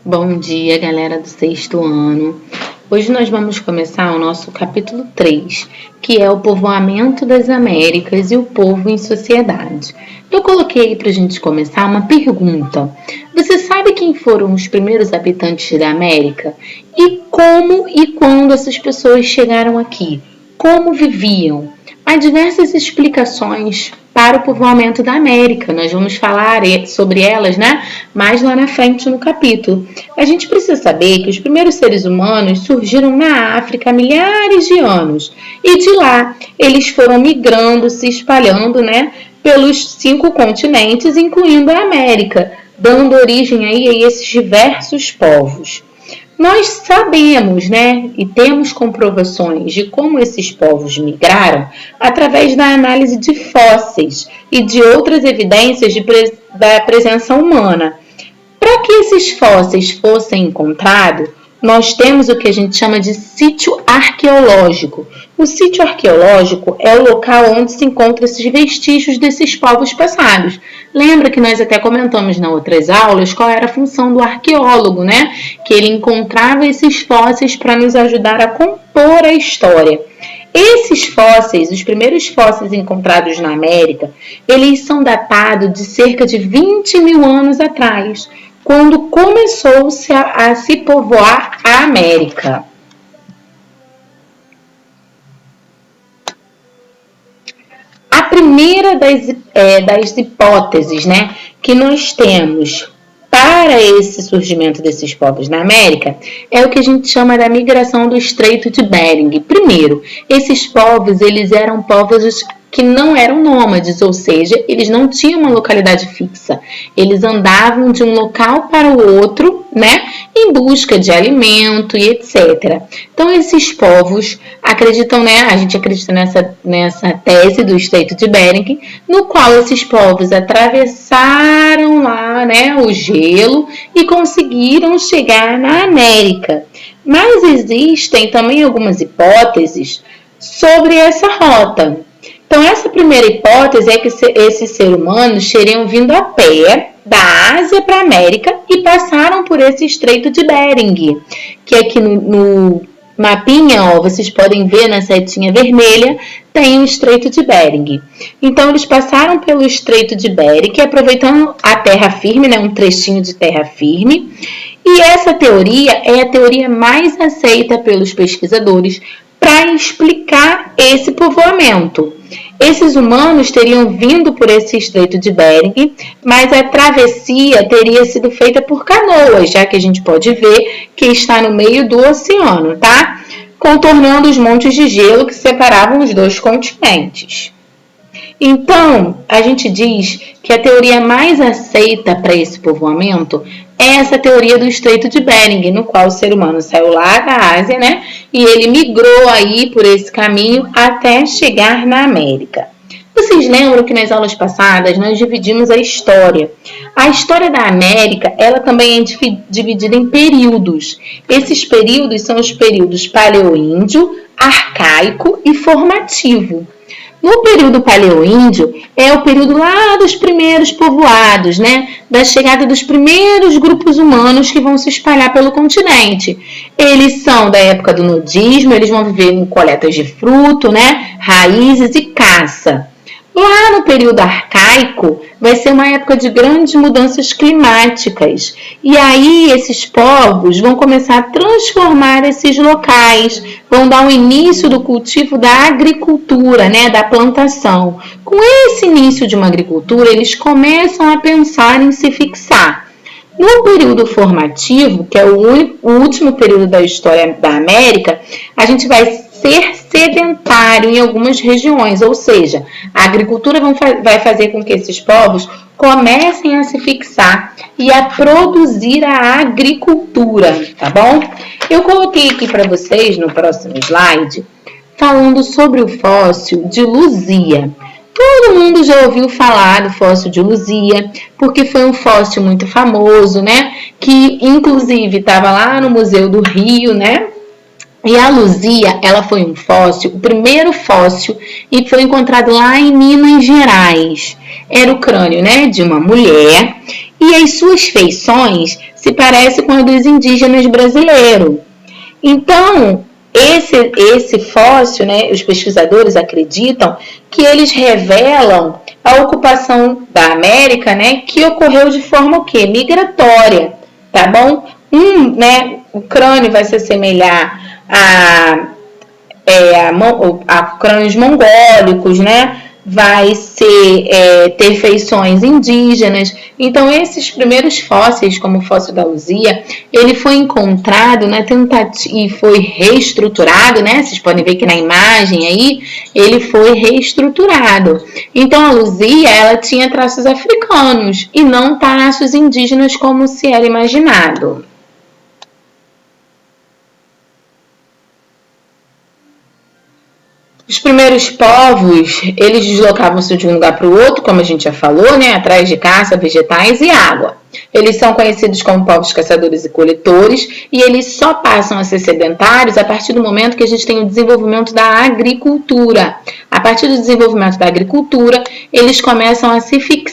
Bom dia, galera do sexto ano. Hoje nós vamos começar o nosso capítulo 3, que é o povoamento das Américas e o povo em sociedade. Eu coloquei para a gente começar uma pergunta. Você sabe quem foram os primeiros habitantes da América? E como e quando essas pessoas chegaram aqui? Como viviam? Há diversas explicações para o povoamento da América. Nós vamos falar sobre elas, mais lá na frente no capítulo. A gente precisa saber que os primeiros seres humanos surgiram na África há milhares de anos. E de lá eles foram migrando, se espalhando, pelos 5 continentes, incluindo a América, dando origem aí a esses diversos povos. Nós sabemos, e temos comprovações de como esses povos migraram através da análise de fósseis e de outras evidências da presença humana. Para que esses fósseis fossem encontrados, nós temos o que a gente chama de sítio arqueológico. O sítio arqueológico é o local onde se encontram esses vestígios desses povos passados. Lembra que nós até comentamos nas outras aulas qual era a função do arqueólogo, Que ele encontrava esses fósseis para nos ajudar a compor a história. Esses fósseis, os primeiros fósseis encontrados na América, eles são datados de cerca de 20 mil anos atrás, quando começou-se a se povoar a América. A primeira das hipóteses, que nós temos para esse surgimento desses povos na América é o que a gente chama da migração do Estreito de Bering. Primeiro, esses povos eles eram povos que não eram nômades, ou seja, eles não tinham uma localidade fixa. Eles andavam de um local para o outro, em busca de alimento e etc. Então, esses povos acreditam, a gente acredita nessa tese do Estreito de Bering, no qual esses povos atravessaram lá, o gelo e conseguiram chegar na América. Mas existem também algumas hipóteses sobre essa rota. Então, essa primeira hipótese é que esses seres humanos teriam vindo a pé da Ásia para a América e passaram por esse Estreito de Bering, que aqui no mapinha, vocês podem ver na setinha vermelha, tem o Estreito de Bering. Então, eles passaram pelo Estreito de Bering, aproveitando a terra firme, um trechinho de terra firme. E essa teoria é a teoria mais aceita pelos pesquisadores para explicar esse povoamento. Esses humanos teriam vindo por esse Estreito de Bering, mas a travessia teria sido feita por canoas, já que a gente pode ver que está no meio do oceano, contornando os montes de gelo que separavam os dois continentes. Então, a gente diz que a teoria mais aceita para esse povoamento é essa teoria do Estreito de Bering, no qual o ser humano saiu lá da Ásia, e ele migrou aí por esse caminho até chegar na América. Vocês lembram que nas aulas passadas nós dividimos a história. A história da América, ela também é dividida em períodos. Esses períodos são os períodos paleoíndio, arcaico e formativo. No período paleoíndio, é o período lá dos primeiros povoados, da chegada dos primeiros grupos humanos que vão se espalhar pelo continente. Eles são da época do nudismo, eles vão viver em coletas de fruto, raízes e caça. Lá no período arcaico, vai ser uma época de grandes mudanças climáticas. E aí, esses povos vão começar a transformar esses locais, vão dar o início do cultivo da agricultura, da plantação. Com esse início de uma agricultura, eles começam a pensar em se fixar. No período formativo, que é o último período da história da América, a gente vai ser sedentário em algumas regiões, ou seja, a agricultura vai fazer com que esses povos comecem a se fixar e a produzir a agricultura, tá bom? Eu coloquei aqui para vocês no próximo slide falando sobre o fóssil de Luzia. Todo mundo já ouviu falar do fóssil de Luzia, porque foi um fóssil muito famoso, que inclusive estava lá no Museu do Rio, E a Luzia, ela foi um fóssil, o primeiro fóssil, e foi encontrado lá em Minas Gerais. Era o crânio, de uma mulher, e as suas feições se parecem com as dos indígenas brasileiros. Então, esse fóssil, né, os pesquisadores acreditam que eles revelam a ocupação da América, né, que ocorreu de forma o quê? Migratória, tá bom? Né, o crânio vai se assemelhar a crânios mongólicos, né? Vai ter feições indígenas. Então, esses primeiros fósseis, como o fóssil da Luzia, ele foi encontrado na tentativa e foi reestruturado, né? Vocês podem ver que na imagem aí, ele foi reestruturado. Então, a Luzia, ela tinha traços africanos e não traços indígenas como se era imaginado. Os primeiros povos, eles deslocavam-se de um lugar para o outro, como a gente já falou, né? Atrás de caça, vegetais e água. Eles são conhecidos como povos caçadores e coletores e eles só passam a ser sedentários a partir do momento que a gente tem o desenvolvimento da agricultura. A partir do desenvolvimento da agricultura, eles começam a se fixar